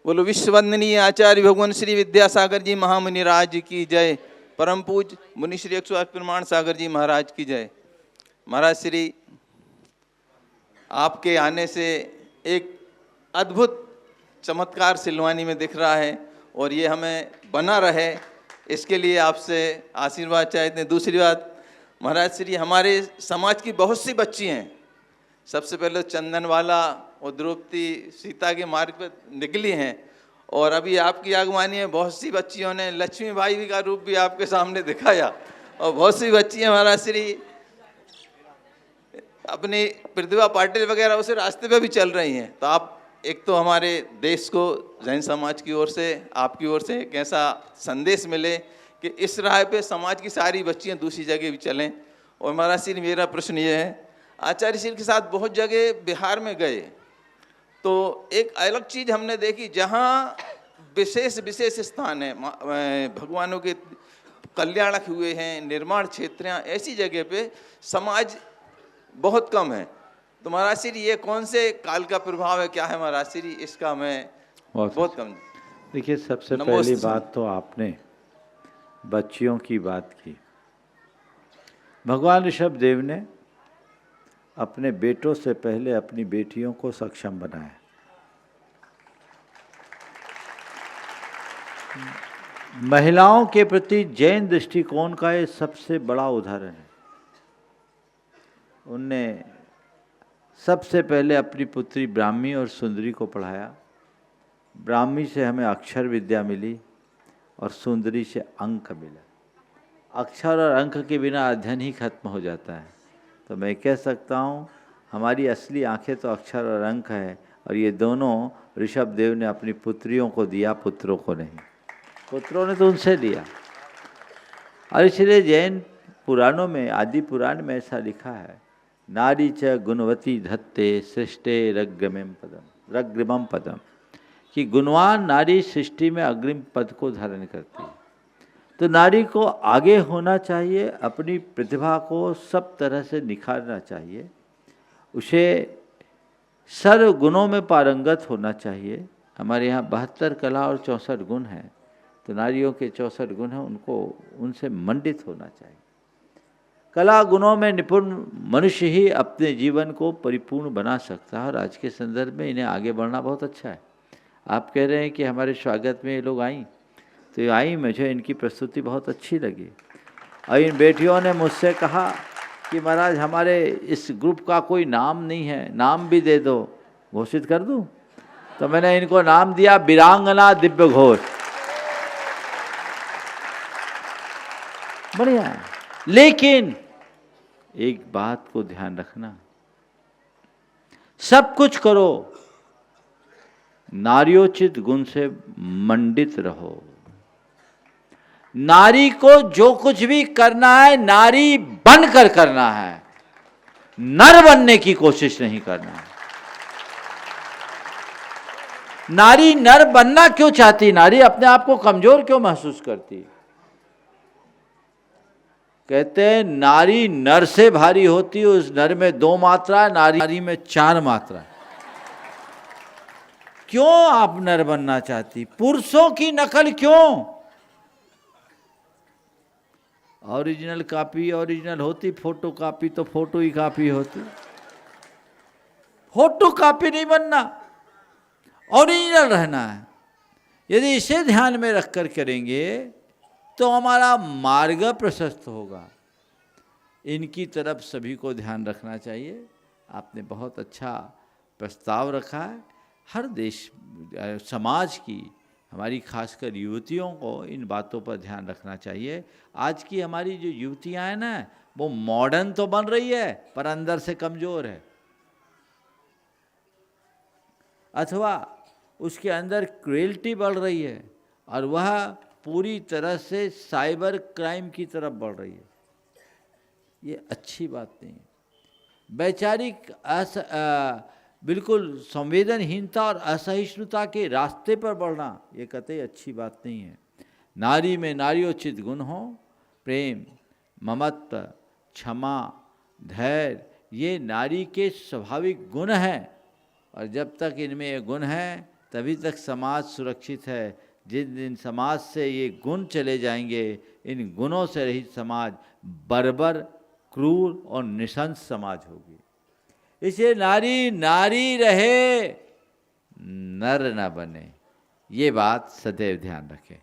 बोलो विश्ववंदनीय आचार्य भगवान श्री विद्यासागर जी महामुनि राज की जय। परम पूज मुनि श्री 108 प्रमाण सागर जी महाराज की जय। महाराज श्री, आपके आने से एक अद्भुत चमत्कार सिलवानी में दिख रहा है और ये हमें बना रहे, इसके लिए आपसे आशीर्वाद चाहते हैं। दूसरी बात, महाराज श्री, हमारे समाज की बहुत सी बच्ची हैं। सबसे पहले चंदनवाला और द्रौपदी सीता के मार्ग पर निकली हैं और अभी आपकी आगवानी में बहुत सी बच्चियों ने लक्ष्मीबाई का रूप भी आपके सामने दिखाया और बहुत सी बच्चियां महाराज श्री अपनी प्रतिभा पाटिल वगैरह उस रास्ते पे भी चल रही हैं। तो आप एक तो हमारे देश को जैन समाज की ओर से, आपकी ओर से एक ऐसा संदेश मिले कि इस राह पे समाज की सारी बच्चियां दूसरी जगह भी चलें। और महाराज श्री, मेरा प्रश्न ये है, आचार्य श्री के साथ बहुत जगह बिहार में गए तो एक अलग चीज़ हमने देखी, जहाँ विशेष विशेष स्थान है, भगवानों के कल्याणक हुए हैं, निर्माण क्षेत्र हैं, ऐसी जगह पे समाज बहुत कम है। तो महाराज श्री, ये कौन से काल का प्रभाव है, क्या है महाराज श्री, इसका मैं बहुत कम। देखिए, सबसे पहली बात तो आपने बच्चियों की बात की। भगवान ऋषभ देव ने अपने बेटों से पहले अपनी बेटियों को सक्षम बनाया। महिलाओं के प्रति जैन दृष्टिकोण का ये सबसे बड़ा उदाहरण है। उनने सबसे पहले अपनी पुत्री ब्राह्मी और सुंदरी को पढ़ाया। ब्राह्मी से हमें अक्षर विद्या मिली और सुंदरी से अंक मिला। अक्षर और अंक के बिना अध्ययन ही खत्म हो जाता है। तो मैं कह सकता हूँ, हमारी असली आंखें तो अक्षर और अंक है, और ये दोनों ऋषभ देव ने अपनी पुत्रियों को दिया, पुत्रों को नहीं। पुत्रों ने तो उनसे लिया। और इसलिए जैन पुराणों में, आदि पुराण में ऐसा लिखा है, नारी च गुणवती धत्ते सृष्टे रग्रिमम पदम, कि गुणवान नारी सृष्टि में अग्रिम पद को धारण करती है। तो नारी को आगे होना चाहिए, अपनी प्रतिभा को सब तरह से निखारना चाहिए, उसे सर्व गुणों में पारंगत होना चाहिए। हमारे यहाँ 72 कला और 64 गुण हैं, तो नारियों के 64 गुण हैं, उनको उनसे मंडित होना चाहिए। कला गुणों में निपुण मनुष्य ही अपने जीवन को परिपूर्ण बना सकता है, और आज के संदर्भ में इन्हें आगे बढ़ना बहुत अच्छा है। आप कह रहे हैं कि हमारे स्वागत में ये लोग आई, तो ये आई, मुझे इनकी प्रस्तुति बहुत अच्छी लगी। और इन बेटियों ने मुझसे कहा कि महाराज, हमारे इस ग्रुप का कोई नाम नहीं है, नाम भी दे दो, घोषित कर दूं? तो मैंने इनको नाम दिया वीरांगना दिव्य घोष। बढ़िया है, लेकिन एक बात को ध्यान रखना, सब कुछ करो, नारियोचित गुण से मंडित रहो। नारी को जो कुछ भी करना है, नारी बनकर करना है, नर बनने की कोशिश नहीं करना है। नारी नर बनना क्यों चाहती? नारी अपने आप को कमजोर क्यों महसूस करती? कहते हैं नारी नर से भारी होती है, उस नर में 2 मात्रा है, नारी में 4 मात्रा है। क्यों आप नर बनना चाहती? पुरुषों की नकल क्यों? ओरिजिनल कॉपी ओरिजिनल होती, फोटो कॉपी तो फोटो ही कॉपी होती। फोटो कॉपी नहीं बनना, ओरिजिनल रहना है। यदि इसे ध्यान में रखकर करेंगे तो हमारा मार्ग प्रशस्त होगा। इनकी तरफ सभी को ध्यान रखना चाहिए। आपने बहुत अच्छा प्रस्ताव रखा है। हर देश समाज की, हमारी खासकर युवतियों को इन बातों पर ध्यान रखना चाहिए। आज की हमारी जो युवतियां हैं ना, वो मॉडर्न तो बन रही है पर अंदर से कमज़ोर है, अथवा उसके अंदर क्रूएल्टी बढ़ रही है और वह पूरी तरह से साइबर क्राइम की तरफ बढ़ रही है। ये अच्छी बात नहीं है। वैचारिक बिल्कुल संवेदनहीनता और असहिष्णुता के रास्ते पर बढ़ना, ये कतई अच्छी बात नहीं है। नारी में नारियोचित गुण हो, प्रेम, ममत्व, क्षमा, धैर्य, ये नारी के स्वाभाविक गुण हैं। और जब तक इनमें ये गुण हैं तभी तक समाज सुरक्षित है। जिस दिन समाज से ये गुण चले जाएंगे, इन गुणों से रहित समाज बर्बर, क्रूर और निशंस समाज होगी। इसलिए नारी नारी रहे, नर न बने, ये बात सदैव ध्यान रखें।